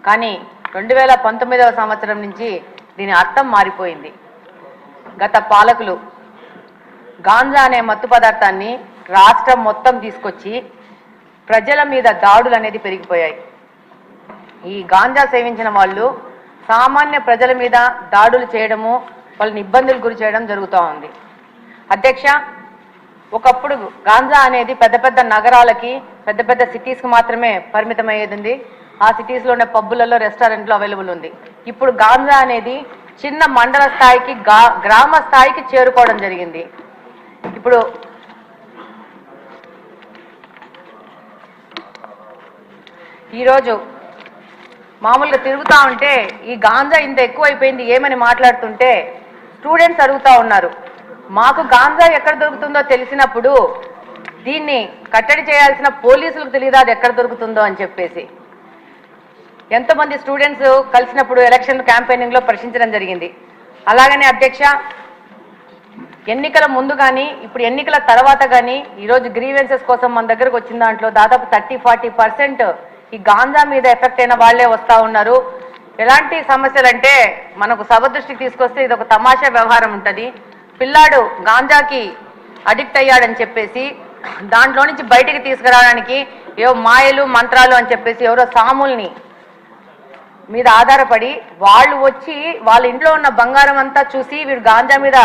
కానీ 2019వ సంవత్సరం నుంచి దీని అర్థం మారిపోయింది. గత పాలకులు గాంజా అనే మత్తు పదార్థాన్ని రాష్ట్రం మొత్తం తీసుకొచ్చి ప్రజల మీద దాడులు అనేది పెరిగిపోయాయి. ఈ గాంజా సేవించిన వాళ్ళు సామాన్య ప్రజల మీద దాడులు చేయడము, వాళ్ళని ఇబ్బందులు గురి చేయడం జరుగుతూ ఉంది. అధ్యక్ష, ఒకప్పుడు గాంజా అనేది పెద్ద పెద్ద నగరాలకి, పెద్ద పెద్ద సిటీస్కి మాత్రమే పరిమితమయ్యేది. ఆ సిటీస్లోనే పబ్బులలో, రెస్టారెంట్లో అవైలబుల్ ఉంది. ఇప్పుడు గాంజా అనేది చిన్న మండల స్థాయికి, గ్రామ స్థాయికి చేరుకోవడం జరిగింది. ఇప్పుడు ఈరోజు మామూలుగా తిరుగుతూ ఉంటే ఈ గాంజా ఇంత ఎక్కువైపోయింది ఏమని మాట్లాడుతుంటే స్టూడెంట్స్ అడుగుతూ ఉన్నారు, మాకు గాంజా ఎక్కడ దొరుకుతుందో తెలిసినప్పుడు దీన్ని కట్టడి చేయాల్సిన పోలీసులకు తెలియదా అది ఎక్కడ దొరుకుతుందో అని చెప్పేసి. ఎంతోమంది స్టూడెంట్స్ కలిసినప్పుడు ఎలక్షన్ క్యాంపెయినింగ్లో ప్రశ్నించడం జరిగింది. అలాగనే అధ్యక్ష, ఎన్నికల ముందు కానీ ఇప్పుడు ఎన్నికల తర్వాత కానీ ఈరోజు గ్రీవెన్సెస్ కోసం మన దగ్గరకు వచ్చిన దాంట్లో దాదాపు 30-40% ఈ గాంజా మీద ఎఫెక్ట్ అయిన వాళ్లే వస్తూ ఉన్నారు. ఎలాంటి సమస్యలు అంటే మనకు సభ దృష్టికి తీసుకొస్తే ఇది ఒక తమాషా వ్యవహారం ఉంటుంది. పిల్లాడు గాంజాకి అడిక్ట్ అయ్యాడని చెప్పేసి దాంట్లో నుంచి బయటికి తీసుకురావడానికి ఏవో మాయలు మంత్రాలు అని చెప్పేసి ఎవరో సాముల్ని మీద ఆధారపడి వాళ్ళు వచ్చి వాళ్ళ ఇంట్లో ఉన్న బంగారం అంతా చూసి వీడు గాంజా మీద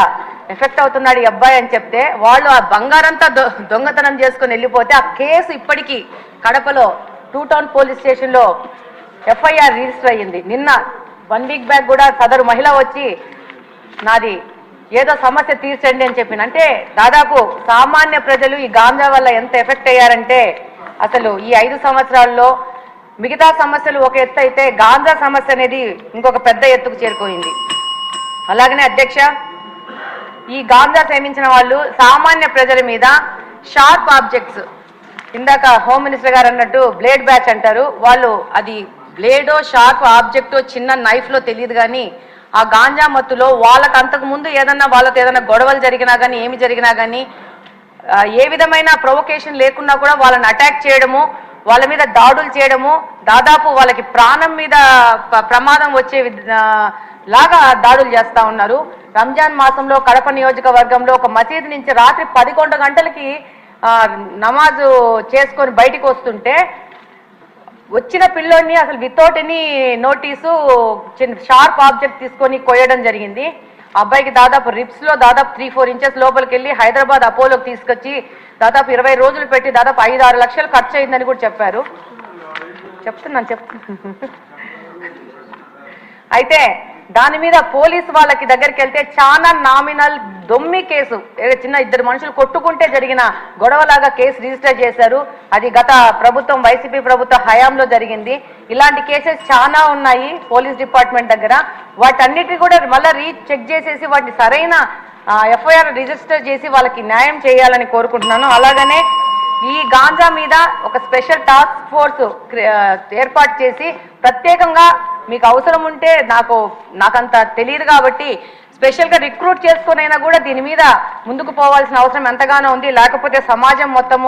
ఎఫెక్ట్ అవుతున్నాడు ఈ అబ్బాయి అని చెప్తే వాళ్ళు ఆ బంగారంతా దొంగతనం చేసుకుని వెళ్ళిపోతే ఆ కేసు ఇప్పటికీ కడపలో 2 టౌన్ పోలీస్ స్టేషన్లో ఎఫ్ఐఆర్ రిజిస్టర్ అయ్యింది. నిన్న 1 వీక్ బ్యాక్ కూడా సదరు మహిళ వచ్చి నాది ఏదో సమస్య తీర్చండి అని చెప్పింది. అంటే దాదాపు సామాన్య ప్రజలు ఈ గాంజా వల్ల ఎంత ఎఫెక్ట్ అయ్యారంటే అసలు ఈ 5 సంవత్సరాల్లో మిగతా సమస్యలు ఒక ఎత్తు అయితే గాంజా సమస్య అనేది ఇంకొక పెద్ద ఎత్తుకు చేరుకోయింది. అలాగనే అధ్యక్ష, ఈ గాంజా సేవించిన వాళ్ళు సామాన్య ప్రజల మీద షార్ప్ ఆబ్జెక్ట్స్, ఇందాక హోమ్ మినిస్టర్ గారు అన్నట్టు బ్లేడ్ బ్యాచ్ అంటారు, వాళ్ళు అది బ్లేడో షార్ప్ ఆబ్జెక్టో చిన్న నైఫ్లో తెలియదు కానీ ఆ గాంజా మత్తులో వాళ్ళకు అంతకుముందు వాళ్ళతో ఏదైనా గొడవలు జరిగినా కానీ ఏమి జరిగినా కానీ ఏ విధమైన ప్రొవొకేషన్ లేకున్నా కూడా వాళ్ళని అటాక్ చేయడము, వాళ్ళ మీద దాడులు చేయడము, దాదాపు వాళ్ళకి ప్రాణం మీద ప్రమాదం వచ్చే లాగా దాడులు చేస్తూ ఉన్నారు. రంజాన్ మాసంలో కడప నియోజకవర్గంలో ఒక మసీదు నుంచి రాత్రి 11 గంటలకి నమాజు చేసుకొని బయటికి వస్తుంటే వచ్చిన పిల్లోడిని అసలు వితౌట్ ఎనీ నోటీసు చిన్న షార్ప్ ఆబ్జెక్ట్ తీసుకొని కొయ్యడం జరిగింది. అబ్బాయికి దాదాపు రిప్స్లో దాదాపు 3-4 ఇంచెస్ లోపలికి వెళ్ళి హైదరాబాద్ అపోలోకి తీసుకొచ్చి దాదాపు 20 రోజులు పెట్టి దాదాపు 5-6 లక్షలు ఖర్చు అయిందని కూడా చెప్పారు. చెప్తున్నాను. అయితే దాని మీద పోలీసు వాళ్ళకి దగ్గరికి వెళ్తే చాలా నామినల్ దొమ్మి కేసు, చిన్న 2 మనుషులు కొట్టుకుంటే జరిగిన గొడవలాగా కేసు రిజిస్టర్ చేశారు. అది గత ప్రభుత్వం వైసీపీ ప్రభుత్వ హయాంలో జరిగింది. ఇలాంటి కేసెస్ చాలా ఉన్నాయి పోలీస్ డిపార్ట్మెంట్ దగ్గర. వాటన్నిటిని కూడా మళ్ళీ చెక్ చేసేసి వాటిని సరైన ఎఫ్ఐఆర్ రిజిస్టర్ చేసి వాళ్ళకి న్యాయం చేయాలని కోరుకుంటున్నాను. అలాగనే ఈ గాంజా మీద ఒక స్పెషల్ టాస్క్ ఫోర్స్ ఏర్పాటు చేసి ప్రత్యేకంగా మీకు అవసరం ఉంటే నాకంత తెలియదు కాబట్టి స్పెషల్గా రిక్రూట్ చేసుకునైనా కూడా దీని మీద ముందుకు పోవాల్సిన అవసరం ఎంతగానో ఉంది. లేకపోతే సమాజం మొత్తము